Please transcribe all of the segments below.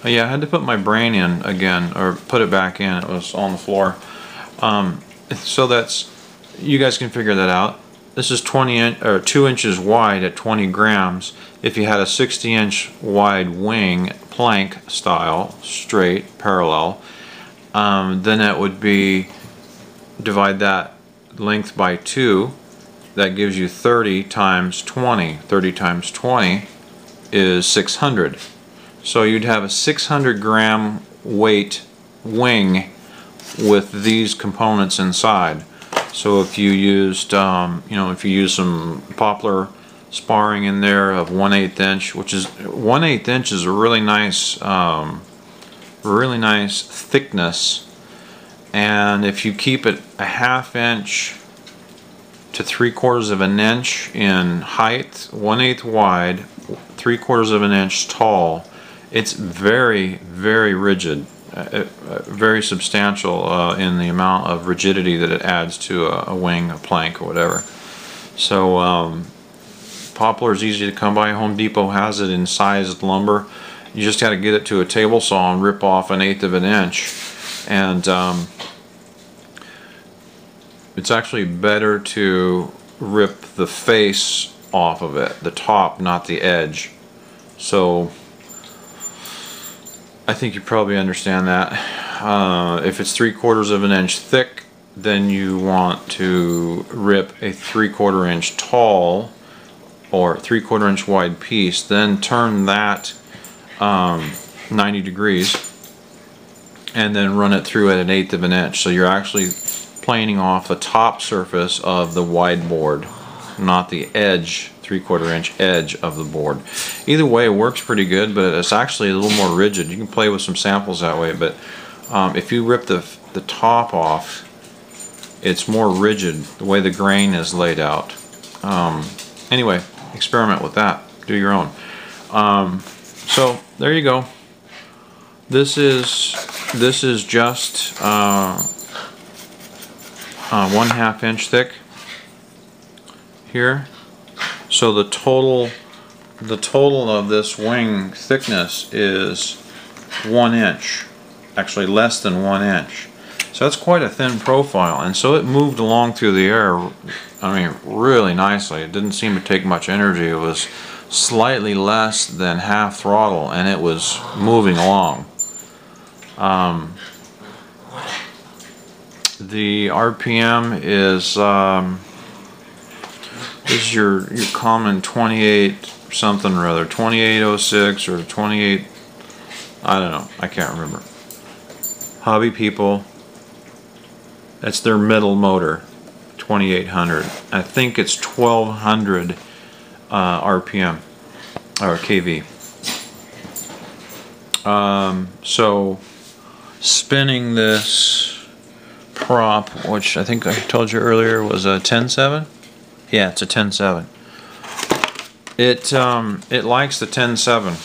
Yeah, I had to put my brain in again, or put it back in. It was on the floor. So that's, you guys can figure that out. This is 2 inches wide at 20 grams. If you had a 60-inch wide wing, plank style, straight, parallel, then it would be, divide that length by 2. That gives you 30 times 20. 30 times 20 is 600. So you'd have a 600 gram weight wing with these components inside. So if you used, if you use some poplar sparring in there of 1/8 inch, which is 1/8 inch is a really nice thickness. And if you keep it a 1/2 inch to 3/4 of an inch in height, 1/8 wide, 3/4 of an inch tall, it's very, very rigid, very substantial in the amount of rigidity that it adds to a wing, a plank, or whatever. So poplar is easy to come by. Home Depot has it in sized lumber. You just got to get it to a table saw and rip off 1/8 of an inch. And it's actually better to rip the face off of it, the top, not the edge. So I think you probably understand that. If it's 3/4 of an inch thick, then you want to rip a 3/4 inch tall or 3/4 inch wide piece, then turn that 90 degrees and then run it through at 1/8 of an inch. So you're actually planing off the top surface of the wide board, not the edge, 3/4 inch edge of the board. Either way, it works pretty good, but it's actually a little more rigid. You can play with some samples that way, but if you rip the top off, it's more rigid the way the grain is laid out. Anyway, experiment with that. Do your own. So there you go. This is just 1/2 inch thick here. So the total of this wing thickness is 1 inch, actually less than 1 inch. So that's quite a thin profile, and so it moved along through the air, I mean, really nicely. It didn't seem to take much energy. It was slightly less than half throttle, and it was moving along. The RPM is your common 28 something or other, 2806 or 28, I don't know, I can't remember. Hobby people, that's their middle motor, 2800. I think it's 1200 RPM or kV. So spinning this prop, which I think I told you earlier was a 10.7. Yeah, it's a 10.7. It likes the 10.7,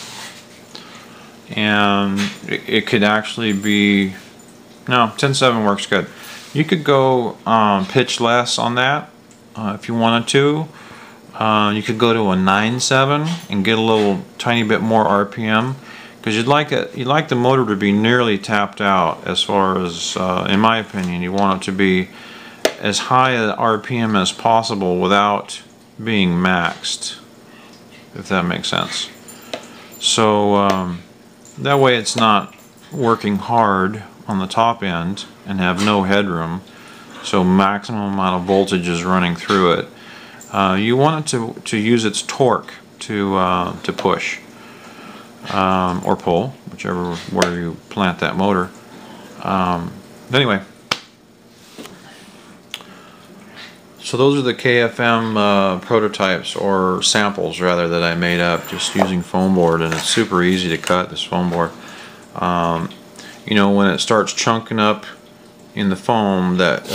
and it could actually be, no, 10.7 works good. You could go pitch less on that if you wanted to. You could go to a 9.7 and get a little tiny bit more RPM, because you'd like the motor to be nearly tapped out. As far as, in my opinion, you want it to be as high a RPM as possible without being maxed, if that makes sense. So that way it's not working hard on the top end and have no headroom, so maximum amount of voltage is running through it. You want it to use its torque to push or pull, whichever where you plant that motor. Anyway, so those are the KFM prototypes, or samples rather, that I made up just using foam board, and it's super easy to cut, this foam board. You know, when it starts chunking up in the foam that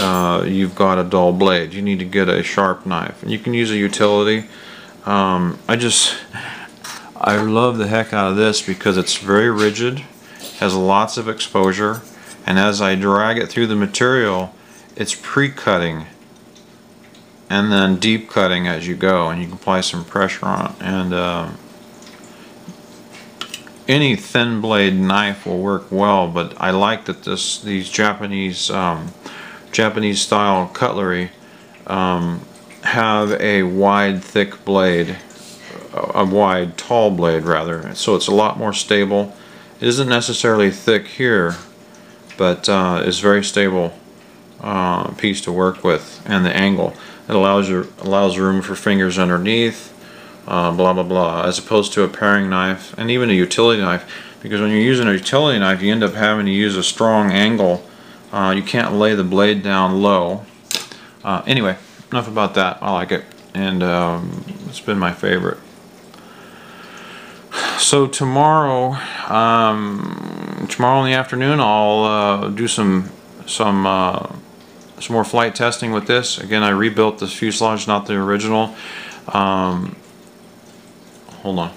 you've got a dull blade, you need to get a sharp knife. And you can use a utility. I love the heck out of this because it's very rigid, has lots of exposure, and as I drag it through the material, it's pre-cutting and then deep cutting as you go, and you can apply some pressure on it, and any thin blade knife will work well, but I like that these Japanese Japanese style cutlery have a wide, thick blade, a wide, tall blade rather, so it's a lot more stable. It isn't necessarily thick here, but it's very stable piece to work with, and the angle it allows room for fingers underneath, blah blah blah, as opposed to a paring knife and even a utility knife, because when you're using a utility knife you end up having to use a strong angle. You can't lay the blade down low. Anyway, enough about that. I like it, and it's been my favorite. So tomorrow in the afternoon I'll do some more flight testing with this. Again, I rebuilt this fuselage, not the original. Hold on.